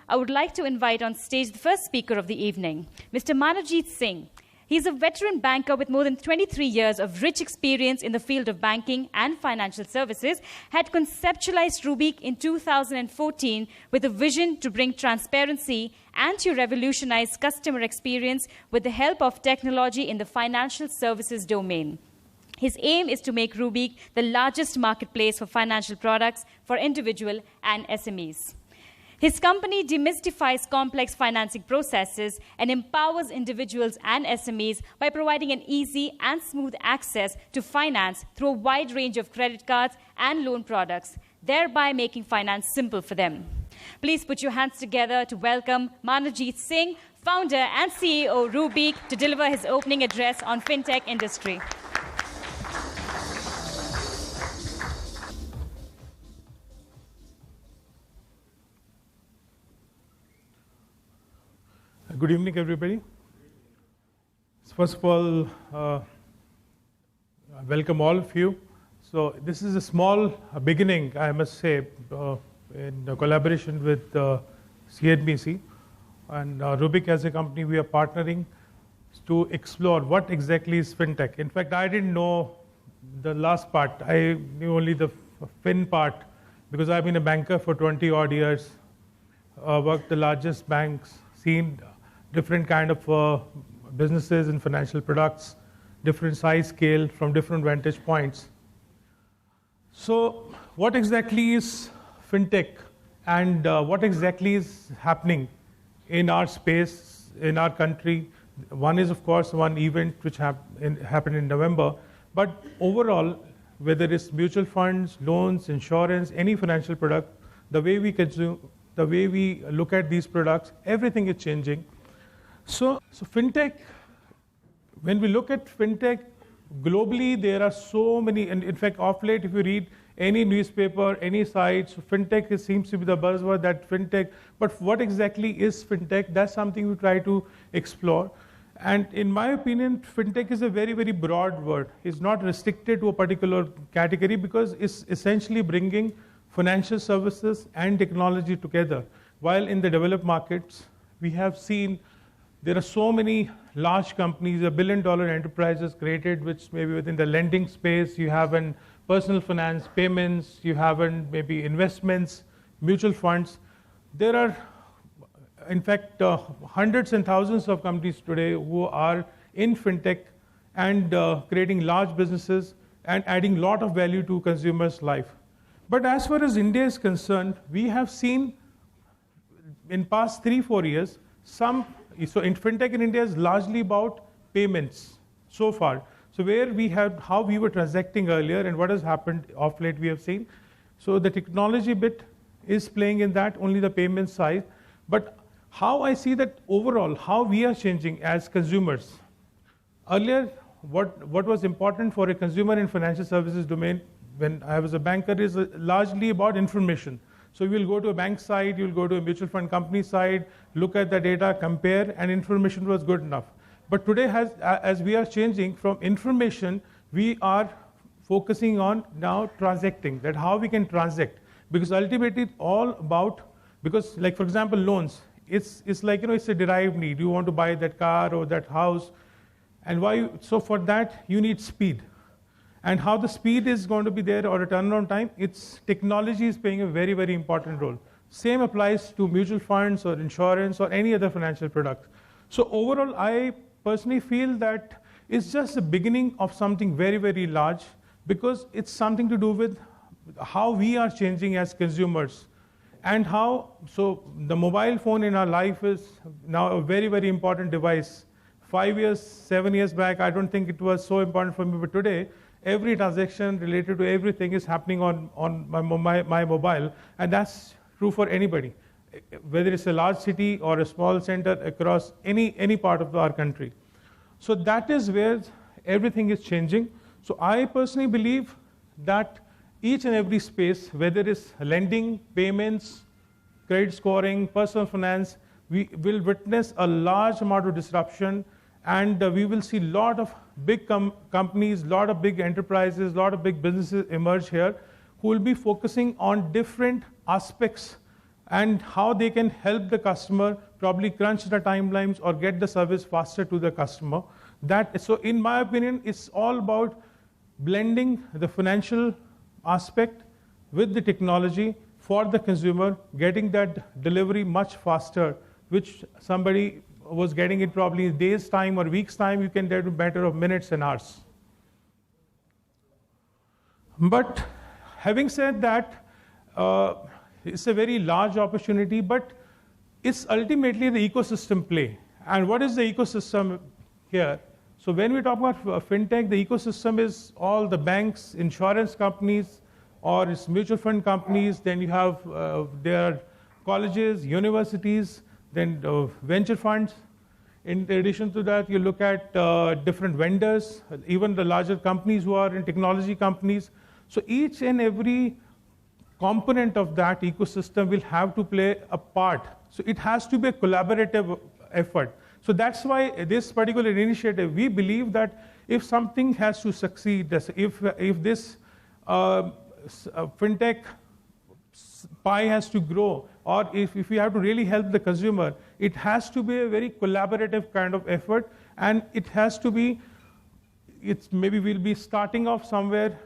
I would like to invite on stage the first speaker of the evening, Mr. Manavjeet Singh. He's a veteran banker with more than 23 years of rich experience in the field of banking and financial services, had conceptualized Rubique in 2014 with a vision to bring transparency and to revolutionize customer experience with the help of technology in the financial services domain. His aim is to make Rubique the largest marketplace for financial products for individual and SMEs. His company demystifies complex financing processes and empowers individuals and SMEs by providing an easy and smooth access to finance through a wide range of credit cards and loan products, thereby making finance simple for them. Please put your hands together to welcome Manavjeet Singh, founder and CEO Rubique, to deliver his opening address on fintech industry. Good evening, everybody. First of all, welcome all of you. So this is a small beginning, I must say, in collaboration with CNBC. And Rubique as a company, we are partnering to explore what exactly is fintech. In fact, I didn't know the last part. I knew only the fin part because I've been a banker for 20 odd years, worked the largest banks, seen different kind of businesses and financial products, different size scale from different vantage points. So what exactly is fintech and what exactly is happening in our space, in our country? One is, of course, one event which happened in November. But overall, whether it's mutual funds, loans, insurance, any financial product, the way we consume, the way we look at these products, everything is changing. So fintech, when we look at fintech, globally there are so many, and in fact, of late, if you read any newspaper, any site, so fintech seems to be the buzzword, that fintech. But what exactly is fintech? That's something we try to explore. And in my opinion, fintech is a very, very broad word. It's not restricted to a particular category because it's essentially bringing financial services and technology together. While in the developed markets, we have seen there are so many large companies, $1 billion enterprises created, which maybe within the lending space, you have in personal finance, payments, you have in maybe investments, mutual funds. There are, in fact, hundreds and thousands of companies today who are in fintech and creating large businesses and adding a lot of value to consumers' life. But as far as India is concerned, we have seen in past 3-4 years, so in fintech in India is largely about payments so far. So where we had, how we were transacting earlier and what has happened of late we have seen. So the technology bit is playing in that, only the payment side. But how I see that overall, how we are changing as consumers. Earlier, what was important for a consumer in financial services domain when I was a banker is largely about information. So you will go to a bank site, you'll go to a mutual fund company site, look at the data, compare, and information was good enough. But today, as we are changing from information, we are focusing on now transacting, that how we can transact. Because ultimately, it's all about, because like for example, loans, it's like, it's a derived need. You want to buy that car or that house. And why? So for that, you need speed. And how the speed is going to be there or a turnaround time, technology is playing a very, very important role. Same applies to mutual funds or insurance or any other financial product. So overall, I personally feel that it's just the beginning of something very, very large because it's something to do with how we are changing as consumers and how, so the mobile phone in our life is now a very, very important device. 5 years, 7 years back, I don't think it was so important for me, but today, every transaction related to everything is happening on my mobile, and that's true for anybody, whether it's a large city or a small center across any part of our country. So that is where everything is changing. So I personally believe that each and every space, whether it's lending, payments, credit scoring, personal finance, we will witness a large amount of disruption, and we will see a lot of big companies, a lot of big enterprises, a lot of big businesses emerge here who will be focusing on different aspects and how they can help the customer probably crunch the timelines or get the service faster to the customer. So in my opinion, it's all about blending the financial aspect with the technology for the consumer, getting that delivery much faster, which somebody was getting it probably in days' time or weeks' time, you can get a matter of minutes and hours. But having said that, it's a very large opportunity, but it's ultimately the ecosystem play. And what is the ecosystem here? So when we talk about fintech, the ecosystem is all the banks, insurance companies, or it's mutual fund companies. Then you have their colleges, universities, then venture funds. In addition to that, you look at different vendors, even the larger companies who are in technology companies. So each and every component of that ecosystem will have to play a part. So it has to be a collaborative effort. So that's why this particular initiative, we believe that if something has to succeed, if this fintech pie has to grow, or if we have to really help the consumer, it has to be a very collaborative kind of effort, and it has to be, maybe we'll be starting off somewhere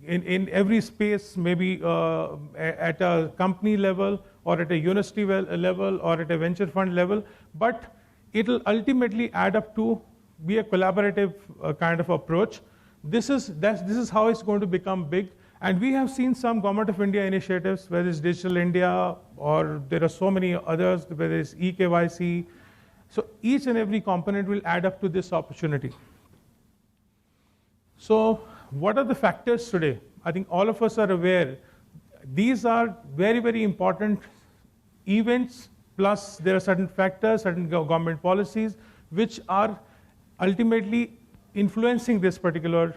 in every space, maybe at a company level, or at a university level, or at a venture fund level, but it'll ultimately add up to be a collaborative kind of approach. This is how it's going to become big. And we have seen some Government of India initiatives, whether it's Digital India, or there are so many others, whether it's eKYC. So each and every component will add up to this opportunity. So what are the factors today? I think all of us are aware. These are very, very important events, plus there are certain factors, certain government policies, which are ultimately influencing this particular,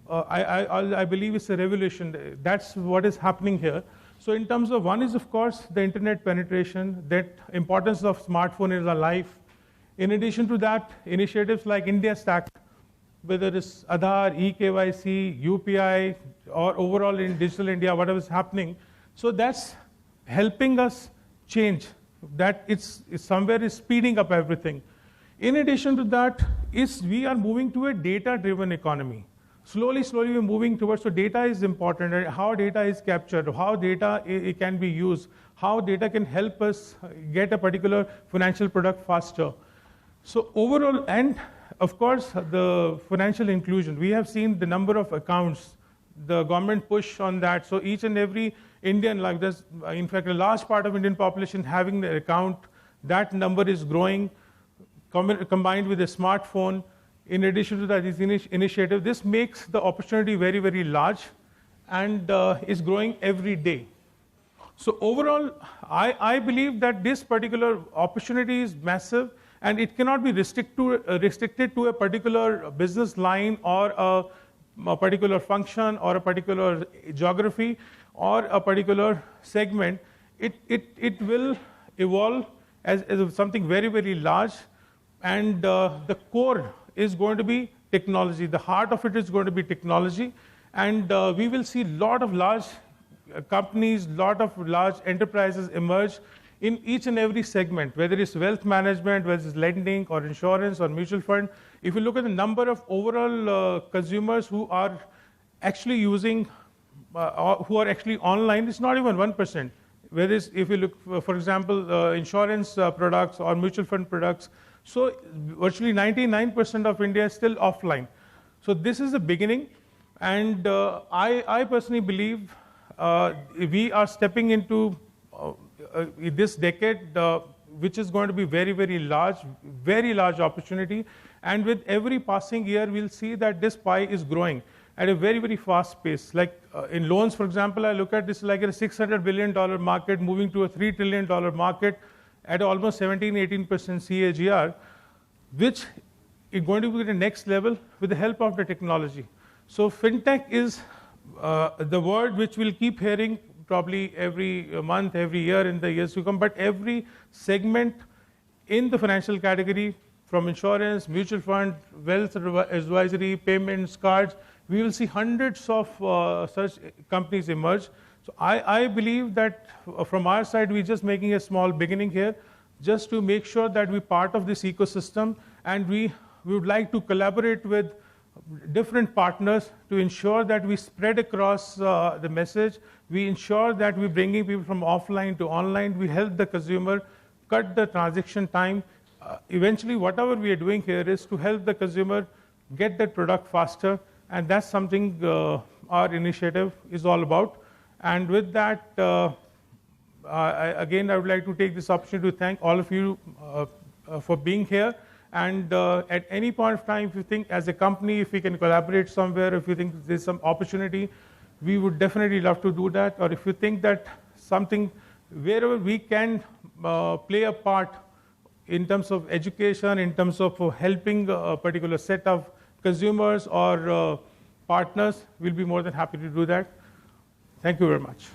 I believe it's a revolution. That's what is happening here. So in terms of, one is of course the internet penetration, that importance of smartphone in our life. In addition to that, initiatives like India Stack, whether it's Aadhaar, eKYC, UPI, or overall in Digital India, whatever is happening. So that's helping us change. That it's somewhere is speeding up everything. In addition to that, we are moving to a data-driven economy. Slowly, we're moving towards, so data is important, and how data is captured, how data it can be used, how data can help us get a particular financial product faster. So overall, and of course, the financial inclusion. We have seen the number of accounts, the government push on that. So each and every Indian, like this, in fact, a large part of Indian population having the account, that number is growing, combined with a smartphone. In addition to that, this initiative, this makes the opportunity very, very large, and is growing every day. So overall, I believe that this particular opportunity is massive, and it cannot be restricted to a particular business line, or a particular function, or a particular geography, or a particular segment. It will evolve as something very, very large, and the core is going to be technology. The heart of it is going to be technology, and we will see a lot of large companies, lot of large enterprises emerge in each and every segment, whether it's wealth management, whether it's lending, or insurance, or mutual fund. If you look at the number of overall consumers who are actually using, who are actually online, it's not even 1%. Whereas if you look, for example, insurance products or mutual fund products, so virtually 99% of India is still offline. So this is the beginning, and I personally believe we are stepping into this decade, which is going to be very, very large opportunity. And with every passing year, we'll see that this pie is growing at a very, very fast pace. Like in loans, for example, I look at this like a $600 billion market moving to a $3 trillion market at almost 17-18% CAGR, which is going to be the next level with the help of the technology. So fintech is the word which we'll keep hearing probably every month, every year in the years to come, but every segment in the financial category, from insurance, mutual fund, wealth advisory, payments, cards, we will see hundreds of such companies emerge. So I believe that from our side, we're just making a small beginning here, just to make sure that we're part of this ecosystem, and we would like to collaborate with different partners to ensure that we spread across the message. We ensure that we're bringing people from offline to online. We help the consumer cut the transaction time. Eventually, whatever we are doing here is to help the consumer get that product faster, and that's something our initiative is all about. And with that, again, I would like to take this opportunity to thank all of you for being here. And at any point of time, if you think as a company, if we can collaborate somewhere, if you think there's some opportunity, we would definitely love to do that. Or if you think that something, wherever we can play a part in terms of education, in terms of helping a particular set of consumers or partners, we'll be more than happy to do that. Thank you very much.